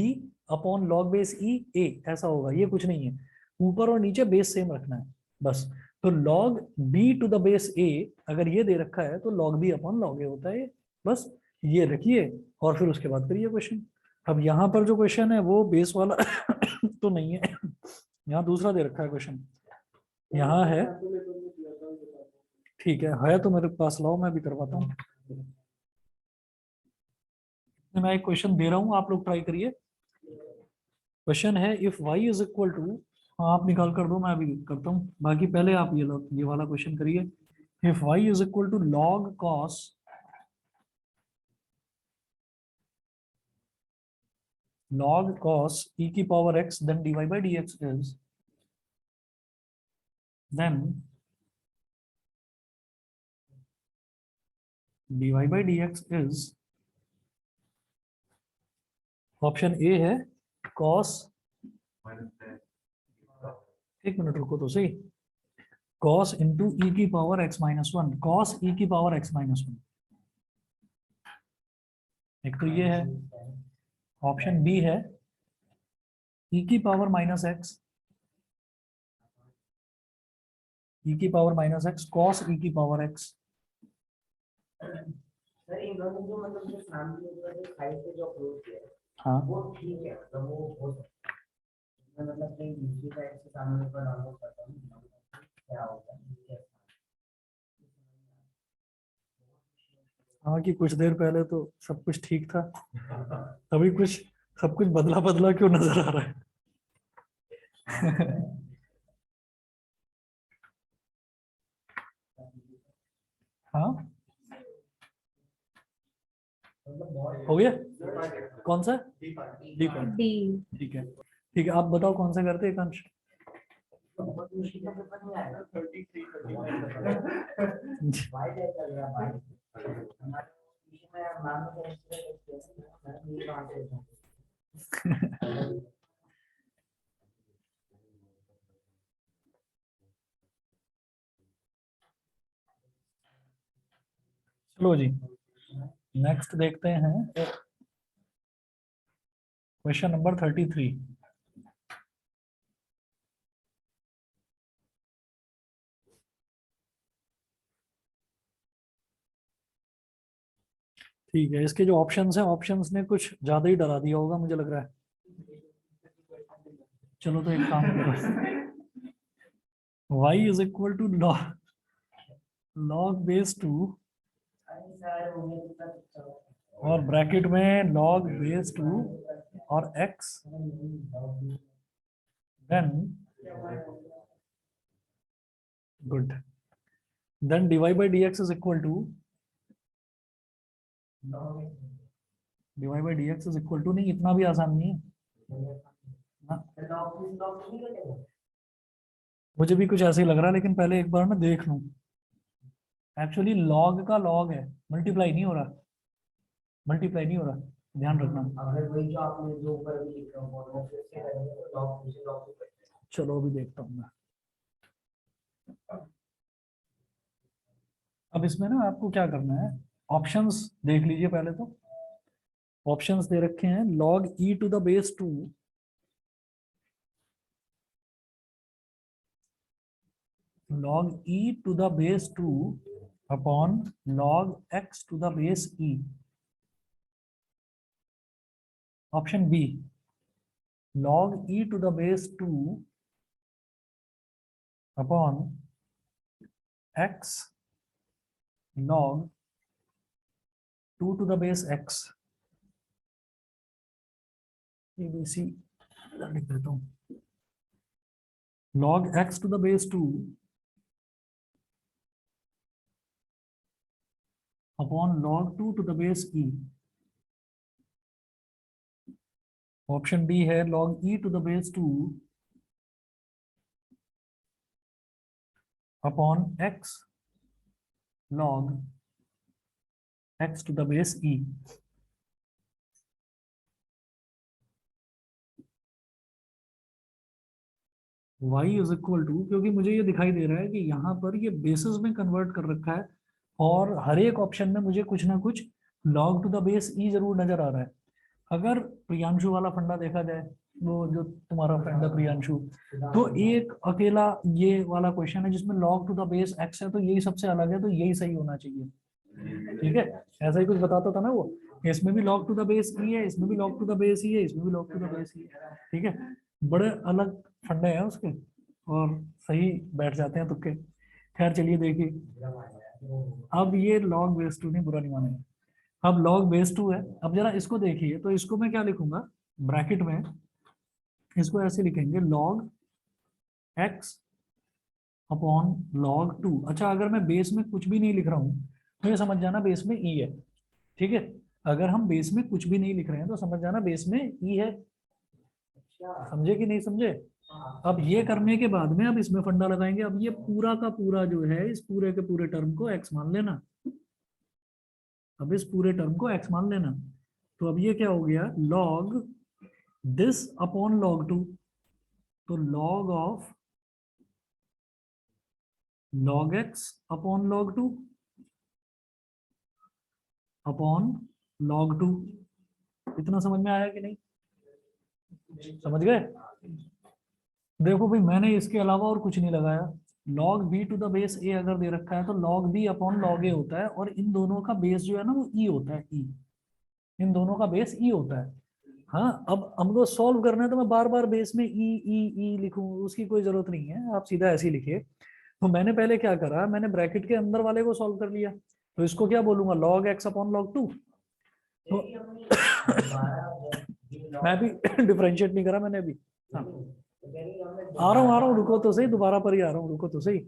upon log base e a, ऐसा होगा, ये कुछ नहीं है। ऊपर और नीचे बेस सेम रखना है बस। तो log b to the base a अगर ये दे रखा है तो log b upon log a होता है, बस ये रखिए और फिर उसके बाद करिए क्वेश्चन। अब यहाँ पर जो क्वेश्चन है वो बेस वाला तो नहीं है, यहाँ दूसरा दे रखा है क्वेश्चन, यहाँ है, ठीक है तो मेरे पास लाओ, मैं भी करवाता हूँ। मैं एक क्वेश्चन दे रहा हूँ, आप लोग ट्राई करिए। क्वेश्चन है if y is equal to, आप निकाल कर दो, मैं भी करता हूँ, बाकी पहले आप ये वाला क्वेश्चन करिए। If y is equal to log cos e की power x then dy by dx is, then dy by dx is, option A है cos, एक मिनट रुको तो सही, cos इंटू ई की power x minus one, cos e की power x minus one, एक तो ये है। ऑप्शन बी है e की पावर माइनस एक्स, e की power minus x cos e की पावर x। सर इन दोनों को मतलब जो सामने साइड से जो अप्रोच है हाँ वो ठीक है, मतलब वो हो सकता है। मैं मतलब कहीं दूसरी साइड से सामने पर डाउनलोड करता हूँ, क्या होता है। हाँ कि कुछ देर पहले तो सब कुछ ठीक था, अभी कुछ सब कुछ बदला बदला क्यों नजर आ रहा है? हाँ हो गया, कौन सा? D part, D. ठीक है ठीक है, आप बताओ कौन सा करते हैं एकांश? बहुत मुश्किल का पेपर नहीं आएगा। 33 भाई क्या चल रहा है भाई? हमारे में मैम ने मैं ये कहां से देखूं? चलो जी, नेक्स्ट देखते हैं क्वेश्चन नंबर 33। ठीक है, इसके जो ऑप्शंस हैं, ऑप्शंस ने कुछ ज्यादा ही डरा दिया होगा मुझे लग रहा है। चलो तो एक काम करो, y is equal to log base 2 sir वो मेरे साथ और ब्रैकेट में log बेस 2 और x, then good, then dy by dx is equal to, dy by dx is equal to, नहीं इतना भी आसान नहीं है ना, मुझे भी कुछ ऐसे ही लग रहा है, लेकिन पहले एक बार मैं देख लूं। एक्चुअली log का log है, मल्टीप्लाई नहीं हो रहा। मल्टीप्लाई नहीं हो रहा, ध्यान रखना। अगर वही जो आपने जो ऊपर भी लिखा हुआ वो फिर से करेंगे तो लॉग टू से लॉग टू करते हैं। चलो अभी देखता हूँ मैं। अब इसमें ना आपको क्या करना है, ऑप्शंस देख लीजिए पहले तो। ऑप्शंस दे रखे हैं log e to the base 2 log e to the base 2 upon log x to the base e. Option B, log e to the base 2 upon x log 2 to the base x. ABC लिख देता हूँ, log x to the base 2 upon log 2 to the base e. Option D है log e to the base 2 upon x log x to the base e. y is equal to, क्योंकि मुझे ये दिखाई दे रहा है कि यहाँ पर ये बेसिस में कन्वर्ट कर रखा है और हर एक ऑप्शन में मुझे कुछ ना कुछ log to the base e जरूर नजर आ रहा है। अगर प्रियांशु वाला फंडा देखा जाए, वो जो तुम्हारा फ्रेंड है प्रियांशु, तो एक अकेला ये वाला क्वेश्चन है जिसमें log to the base x है, तो यही सबसे अलग है, तो यही सही होना चाहिए। ठीक है, ऐसा ही कुछ बताता था ना वो, इसमें भी log to the base e है, इसमें भी log to the base e है, इसमें भी log to the base e है। ठीक है, बड़े अलग फंडे हैं उसके और सही बैठ जाते हैं तुक्के। खैर चलिए देखिए, अब ये log बेस 2 नहीं, बुरा नहीं मानेगा, अब log बेस 2 है। अब जरा इसको देखिए, तो इसको मैं क्या लिखूंगा ब्रैकेट में, इसको ऐसे लिखेंगे log x अपॉन log 2। अच्छा, अगर मैं बेस में कुछ भी नहीं लिख रहा हूँ तो ये समझ जाना बेस में e है। ठीक है, अगर हम बेस में कुछ भी नहीं लिख रहे हैं तो समझ जाना बेस में e है। समझे कि नहीं समझे? अब ये करने के बाद में अब इसमें फंडा लगाएंगे। अब ये पूरा का पूरा जो है, इस पूरे के पूरे टर्म को x मान लेना। अब इस पूरे टर्म को x मान लेना, तो अब ये क्या हो गया, log दिस अपॉन log 2, तो log of log x upon log 2 upon log 2। इतना समझ में आया कि नहीं? समझ गए? देखो भाई, मैंने इसके अलावा और कुछ नहीं लगाया। log b to the base a अगर दे रखा है तो log b upon log a होता है, और इन दोनों का बेस जो है ना वो e होता है, e, इन दोनों का बेस e होता है। हाँ, अब हमको सॉल्व करना है तो मैं बार बार बेस में e e e लिखूं, उसकी कोई जरूरत नहीं है, आप सीधा ऐसे ही लिखिए। तो मैंने पहले क्या करा, मैंने ब्रैकेट के अंदर वाले को सॉल्व कर लिया, तो इसको क्या बोलूंगा, log x अपॉन log 2। तो मैं भी डिफरेंशिएट नहीं करा मैंने अभी। हाँ, आ रहा हूँ, रुको तो सही, दोबारा पर ही आ रहा हूँ, रुको तो सही।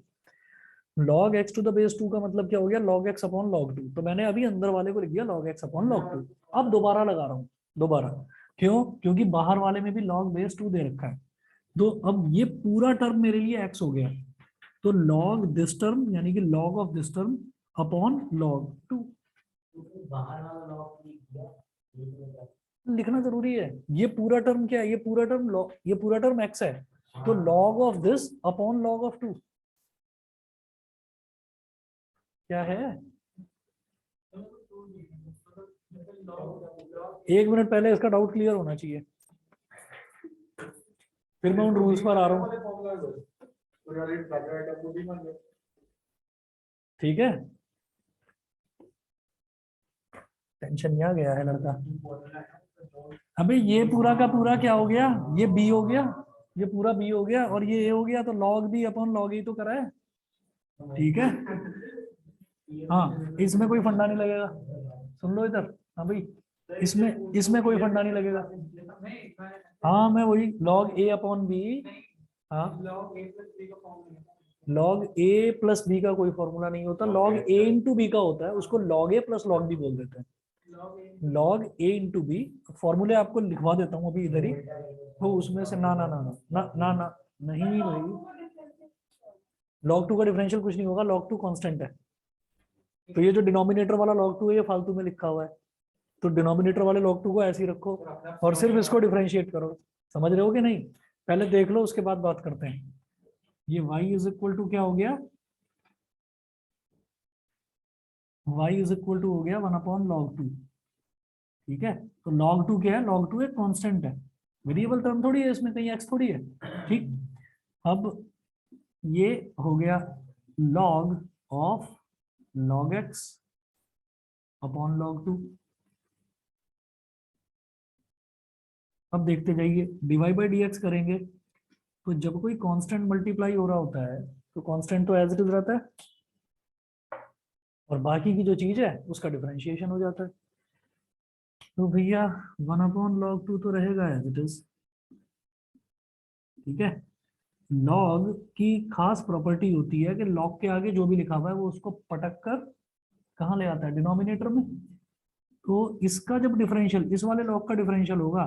log x to the base 2 का मतलब क्या हो गया, log x अपॉन log 2। तो मैंने अभी अंदर वाले को लिख दिया log x अपॉन log 2। अब दोबारा लगा रहा हूँ, दोबारा क्यों, क्योंकि बाहर वाले में भी log बेस 2 दे रखा है। तो अब ये पूरा टर्म मेरे लिए x हो गया, तो log दिस टर्म यानी कि log of this term upon log 2। बाहर वाला लॉग लिख दिया, लिखना जरूरी है। ये पूरा टर्म क्या है, ये पूरा टर्म ये पूरा टर्म x है, तो log of this upon log of 2 क्या है। एक मिनट पहले इसका डाउट क्लियर होना चाहिए, फिर मैं उन रूल्स पर आ रहा हूँ। ठीक है, टेंशन यहाँ गया है लड़का। अबे ये पूरा का पूरा क्या हो गया, ये b हो गया, ये पूरा b हो गया, और ये a हो गया, तो log b upon log a तो करा है। ठीक है, हाँ, इसमें कोई फंडा नहीं लगेगा, सुन लो इधर। हाँ भाई, इसमें कोई फंडा नहीं लगेगा। हाँ, मैं वही log a अपॉन b, हाँ, log a प्लस b का कोई फॉर्मूला नहीं होता, log a इंटू b का होता है, उसको log a plus log b बोल देते हैं। log a इंटू बी, फॉर्मूले आपको लिखवा देता हूँ अभी इधर ही, तो उसमें से ना ना ना ना ना ना ना नहीं भाई, log 2 का डिफरेंशियल कुछ नहीं होगा, log 2 कांस्टेंट है, तो ये जो डिनोमिनेटर वाला log 2 है ये फालतू में लिखा हुआ है। तो डिनोमिनेटर वाले log 2 को ऐसे ही रखो और सिर्फ इसको डिफरेंशिएट करो। समझ रहे हो कि नहीं? पहले देख लो, उसके बाद बात करते हैं। ये y इज इक्वल टू क्या हो गया? y इज इक्वल टू हो गया 1/log 2। ठीक है, तो log 2 क्या है? log 2 एक कांस्टेंट है, वेरिएबल टर्म थोड़ी है इसमें, कहीं x थोड़ी है। ठीक, अब ये हो गया log of log x upon log 2। अब देखते जाइए, dy बाई डी करेंगे तो जब कोई कांस्टेंट मल्टीप्लाई हो रहा होता है तो कांस्टेंट तो एज इट इज रहता है और बाकी की जो चीज है उसका डिफरेंशिएशन हो जाता है। तो भैया 1/log 2 तो रहेगा एज इट इज। ठीक है, log की खास प्रॉपर्टी होती है कि log के आगे जो भी लिखा हुआ है वो उसको पटक कर कहाँ ले आता है? डिनोमिनेटर में। तो इसका जब डिफरेंशियल, इस वाले log का डिफरेंशियल होगा,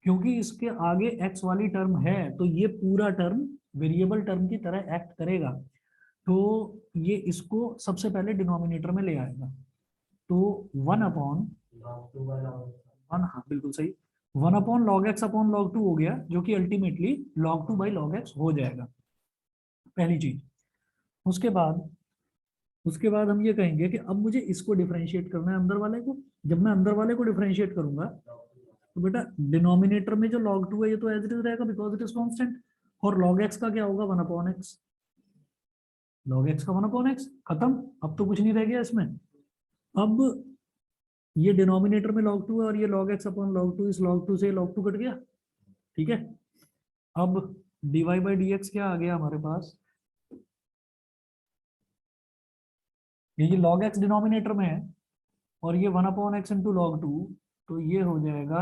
क्योंकि इसके आगे x वाली टर्म है तो ये पूरा टर्म वेरिएबल टर्म की तरह एक्ट करेगा, तो ये इसको सबसे पहले डिनोमिनेटर में ले आएगा। तो 1/1, हाँ बिल्कुल सही, 1/log x अपॉन log 2 हो गया, जो कि ultimately log 2 by log x हो जाएगा, पहली चीज। उसके बाद हम ये कहेंगे कि अब मुझे इसको डिफरेंशिएट करना है, अंदर वाले को। जब मैं अंदर वाले को डिफरेंशिएट करूंगा तो बेटा डिनोमिनेटर में जो log 2 है ये तो एज इट इज रहेगा बिकॉज इट इज कांस्टेंट, और log x का क्या होगा? 1/x। log x का 1/x खत्म, अब तो कुछ नहीं रह गया इसमें। अब ये डिनोमिनेटर में log 2 है और ये log x अपॉन log 2, इस log 2 से log 2 कट गया। ठीक है, अब dy बाई डी क्या आ गया हमारे पास? ये log x डिनोमिनेटर में है और ये 1/x इंटू log 2, तो ये हो जाएगा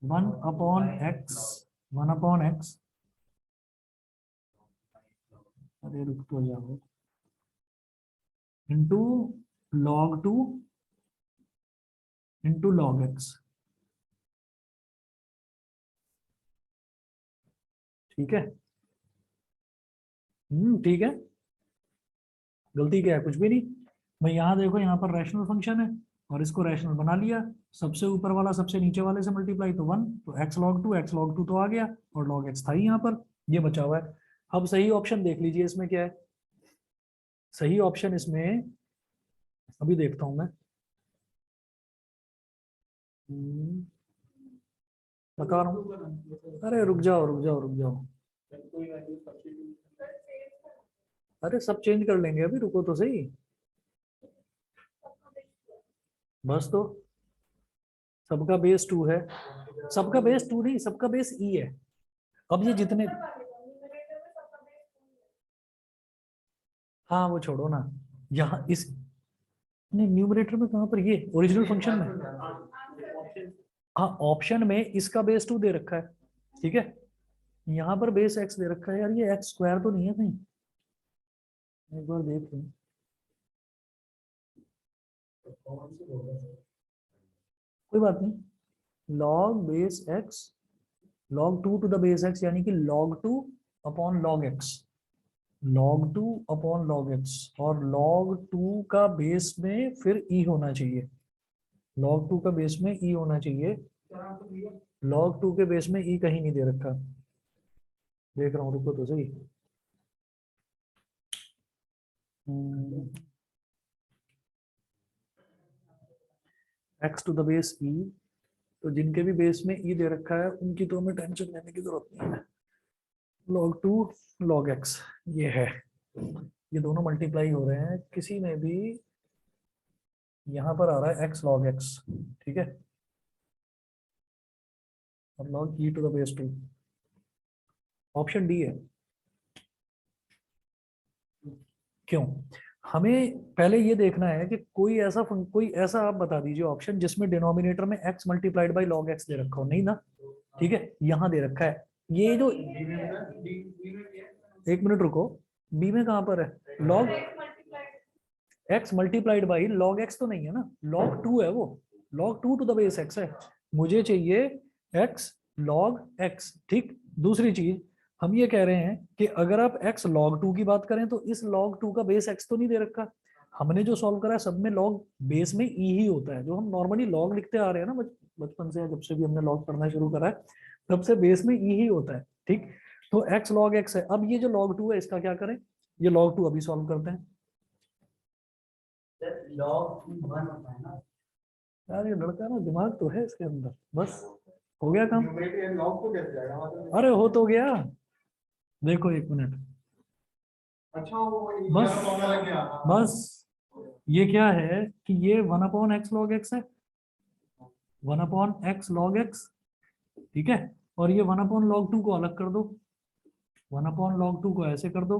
1/x, 1/x, अरे रुक तो जाओ, into log 2 into log x। ठीक है, ठीक है, गलती क्या है? कुछ भी नहीं भाई। यहाँ देखो, यहाँ पर रैशनल फंक्शन है और इसको रैशनल बना लिया, सबसे ऊपर वाला सबसे नीचे वाले से मल्टीप्लाई तो 1, तो x log 2 तो आ गया और log x था ही यहाँ पर, ये बचा हुआ है। अब सही ऑप्शन देख लीजिए इसमें क्या है। सही ऑप्शन इसमें अभी देखता हूं मैं, बता रहा हूँ। अरे रुक जाओ रुक जाओ रुक जाओ, अरे सब चेंज कर लेंगे, अभी रुको तो सही। बस तो सबका बेस 2 है, सबका बेस 2 नहीं, सबका बेस ई है। अब ये जितने, हाँ वो छोड़ो ना, यहाँ इस नहीं न्यूमरेटर में कहाँ पर? ये ओरिजिनल फंक्शन में, हाँ ऑप्शन में इसका बेस 2 दे रखा है। ठीक है, यहाँ पर बेस x दे रखा है। यार ये x स्क्वायर तो नहीं है कहीं? एक बार देख लो, कोई बात नहीं। log base x, log 2 to the base x, यानी कि log 2 upon log x, log 2 upon log x, और log 2 का बेस में फिर e होना चाहिए, log 2 का बेस में e होना चाहिए। log 2 के बेस में e कहीं नहीं दे रखा, देख रहा हूँ, रुको तो सही। x to the base e, तो जिनके भी बेस में e दे रखा है उनकी तो हमें टेंशन लेने की जरूरत नहीं है। log 2 log x ये है, ये दोनों मल्टीप्लाई हो रहे हैं, किसी में भी यहाँ पर आ रहा है x log x। ठीक है, और log e to the base 2, option D है। क्यों? हमें पहले ये देखना है कि कोई ऐसा आप बता दीजिए ऑप्शन जिसमें डिनोमिनेटर में x multiplied by log x दे रखा हो। नहीं ना, ठीक है, यहाँ दे रखा है। ये जो, एक मिनट रुको, b में कहाँ पर है? log x multiplied by log x तो नहीं है ना, log 2 है वो, log 2 to the base x है। मुझे चाहिए x log x। ठीक, दूसरी चीज हम ये कह रहे हैं कि अगर आप x log 2 की बात करें तो इस log 2 का बेस x तो नहीं दे रखा, हमने जो सॉल्व करा है सब में लॉग बेस में ई ही होता है, जो हम नॉर्मली लॉग लिखते आ रहे हैं ना बचपन से, जब से भी हमने लॉग पढ़ना शुरू करा है तब से बेस में ई ही होता है। ठीक, तो x log x है। अब ये जो log 2 है इसका क्या करें, ये log 2 अभी सॉल्व करते हैं। लॉग 1 होता है ना, यार ये लड़का ना दिमाग तो है इसके अंदर, बस हो गया काम। लॉग को कैसे जाएगा मतलब? अरे हो तो गया, देखो एक मिनट, अच्छा वो बस लग गया। बस ये क्या है कि ये 1/x log x है, 1/x log x, ठीक है, और ये 1/log 2 को अलग कर दो, 1/log 2 को ऐसे कर दो,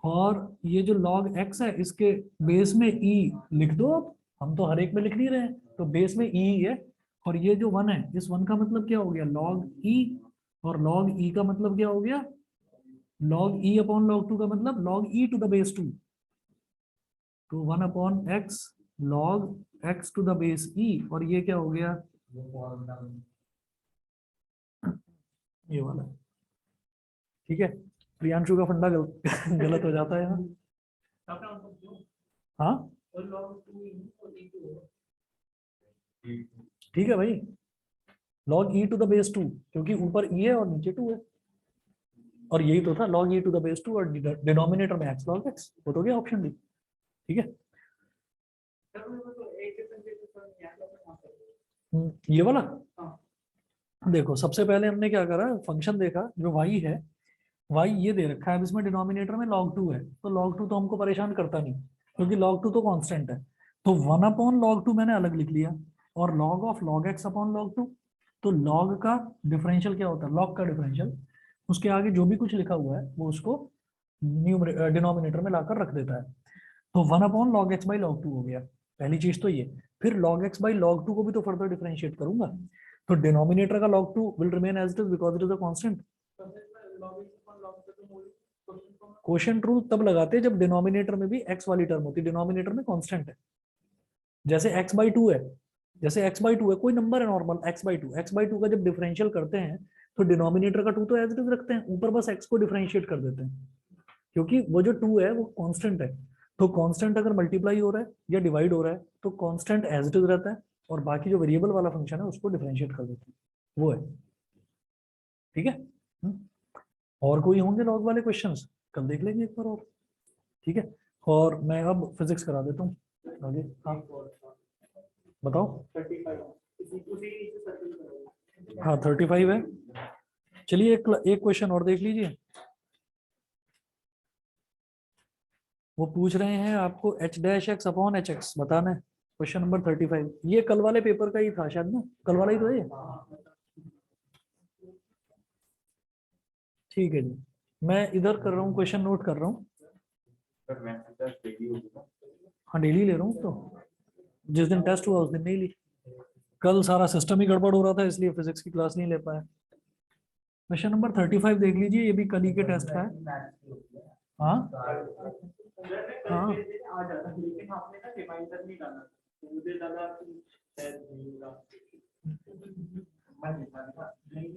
और ये जो log x है इसके बेस में e लिख दो। अब हम तो हर एक में लिख नहीं रहे हैं, तो बेस में e है, और ये जो 1 है इस 1 का मतलब क्या हो गया log e, और log e का मतलब क्या हो गया log e अपॉन log 2 का मतलब log e to the base 2, तो 1/x log x to the base e, और ये क्या हो गया ये वाला, ठीक है। प्रियांशु का फंडा गलत हो जाता है यहाँ। हाँ ठीक है भाई, log e to the base 2, क्योंकि ऊपर e है और नीचे 2 है, और यही तो था log e to the base 2 और डिनोमिनेटर में x log x, वो तो गया ऑप्शन डी, ठीक है। ये वाला देखो, सबसे पहले हमने क्या करा, फंक्शन देखा जो y है, y ये दे रखा है, अब इसमें डिनोमिनेटर में log 2 है, तो log 2 तो हमको परेशान करता नहीं, क्योंकि log 2 तो कांस्टेंट है, तो 1/log 2 मैंने अलग लिख लिया, और log of log x upon log 2, तो log का डिफरेंशियल क्या होता है, log का डिफरेंशियल, उसके आगे जो भी कुछ लिखा हुआ है वो उसको डिनोमिनेटर में लाकर रख देता है, तो 1/log x by log 2 हो गया, पहली चीज तो ये। फिर log x by log 2 को भी तो फर्दर डिफरेंशिएट करूंगा, तो डिनोमिनेटर का log 2 will remain as it is because it is a constant. Quotient rule तब लगाते हैं जब डिनोमिनेटर में भी x वाली टर्म होती है, डिनोमिनेटर में कांस्टेंट है, जैसे x/2 है, जैसे x/2 है, कोई नंबर है नॉर्मल x/2 का जब डिफरेंशियल करते हैं तो डिनोमिनेटर का 2 तो एज इट इज रखते हैं, ऊपर बस x को डिफरेंशिएट कर देते हैं, क्योंकि वो जो 2 है वो कांस्टेंट है, तो कांस्टेंट अगर मल्टीप्लाई हो रहा है या डिवाइड हो रहा है तो कांस्टेंट एज इट इज रहता है, और बाकी जो वेरिएबल वाला फंक्शन है उसको डिफरेंशिएट कर देते हैं, वो है, ठीक है। और कोई होंगे लॉग वाले क्वेश्चंस, कल देख लेंगे एक बार और, ठीक है। और मैं अब फिजिक्स करा देता हूँ आगे। हाँ बताओ। 35 हाँ 35 है, चलिए एक क्वेश्चन और देख लीजिए। वो पूछ रहे हैं आपको h' अपॉन hx बताना है, क्वेश्चन नंबर 35, ये कल वाले पेपर का ही था शायद ना, कल वाला ही तो है ये, ठीक है जी। मैं इधर कर रहा हूँ, क्वेश्चन नोट कर रहा हूँ। सर मैं तो डेली होगा। हाँ डेली ले रहा हूँ, तो जिस दिन टेस्ट हुआ उस दिन नहीं ली, कल सारा सिस्टम ही गड़बड़ हो रहा था इसलिए फिजिक्स की क्लास नहीं ले पाया। क्वेश्चन नंबर 35 देख लीजिए, ये भी कल ही के टेस्ट का है। हाँ हाँ आ जाता, लेकिन आपने ना रिमाइंडर नहीं डाला, मुझे लगा कि शायद नहीं होगा, मैं देखा था नहीं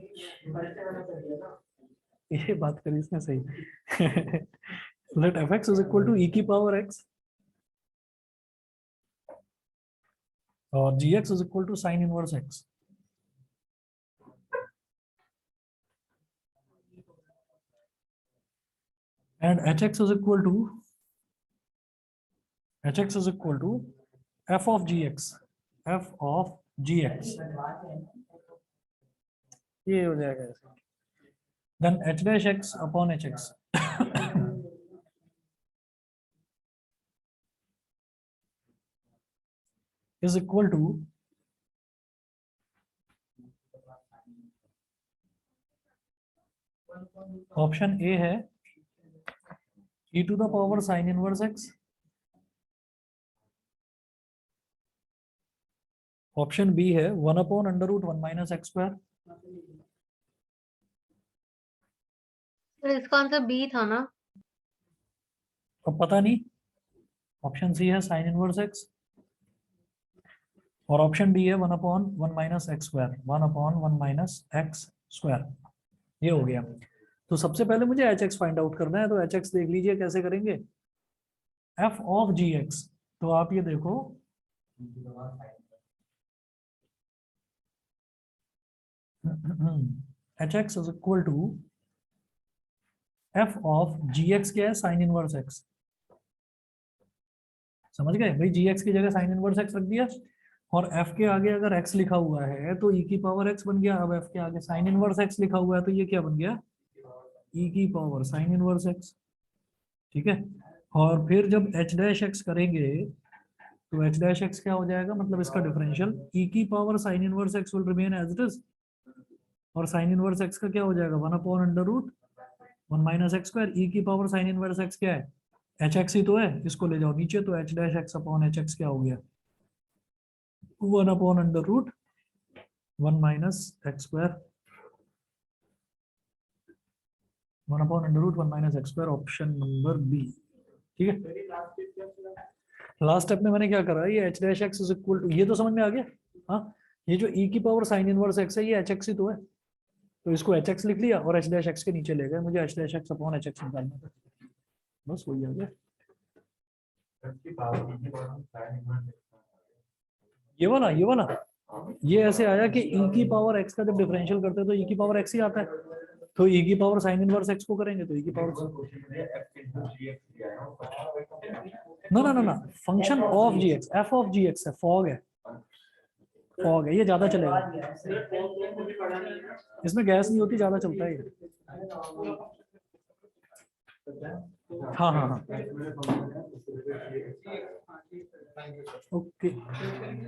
परिचय वाला कर दिया ना, ये बात करी इसने सही। let fx is equal to e की पावर x और gx is equal to sin inverse x, and hx is equal to f of gx, ये हो जाएगा ऐसे, then h' upon hx is equal to option A है e to the power sin inverse x, option B है 1/√1 minus x square, तो इसका answer B था ना? अब पता नहीं, ऑप्शन सी है sin inverse x, और ऑप्शन डी है 1/1 minus x square, 1/1 minus x square, ये हो गया। तो सबसे पहले मुझे hx फाइंड आउट करना है, तो hx देख लीजिए कैसे करेंगे, f of gx, तो आप ये देखो H X is equal to F of G X क्या है, साइन इनवर्स एक्स। समझ गए भाई, जी एक्स की जगह साइन इनवर्स एक्स रख दिया, और एफ के आगे अगर एक्स लिखा हुआ है तो ई की पावर एक्स बन गया। अब एफ के आगे साइन इनवर्स एक्स लिखा हुआ है तो ये क्या बन गया, ई की पावर साइन इनवर्स एक्स। ठीक है, और फिर जब एच डैश एक्स करेंगे तो एच डैश एक्स क्या हो जाएगा, मतलब इसका डिफरेंशियल ई की power sine inverse X will remain as it is, और साइन इनवर्स एक्स का क्या हो जाएगा, 1/√1 माइनस एक्स स्क्वायर। ई की पावर साइन इनवर्स एक्स क्या है, एच एक्स ही तो है, इसको ले जाओ नीचे, तो H dash X upon H X क्या हो गया, 1/√1 minus X square, 1/√1 minus X square, option number B. ठीक है, लास्ट स्टेप में मैंने क्या करा, ये H dash X is equal to, ये तो समझ में आ गया। हाँ, ये जो ई की पावर साइन इनवर्स एक्स है ये एच एक्स ही तो है, तो इसको एच एक्स लिख लिया और एच डैश एक्स के नीचे ले गए, मुझे H dash X upon H x निकालना था, बस वही आ गया। ये वाला ये ऐसे आया कि ई की पावर एक्स का जब डिफरेंशियल करते हैं तो ई की पावर एक्स ही आता है, तो ई की पावर साइन इनवर्स एक्स को करेंगे तो ई की पावर, ना function of G X, F of G X है, फॉग है, फॉग है, ये ज्यादा चलेगा, इसमें गैस नहीं होती, ज्यादा चलता है ये। हाँ, ओके।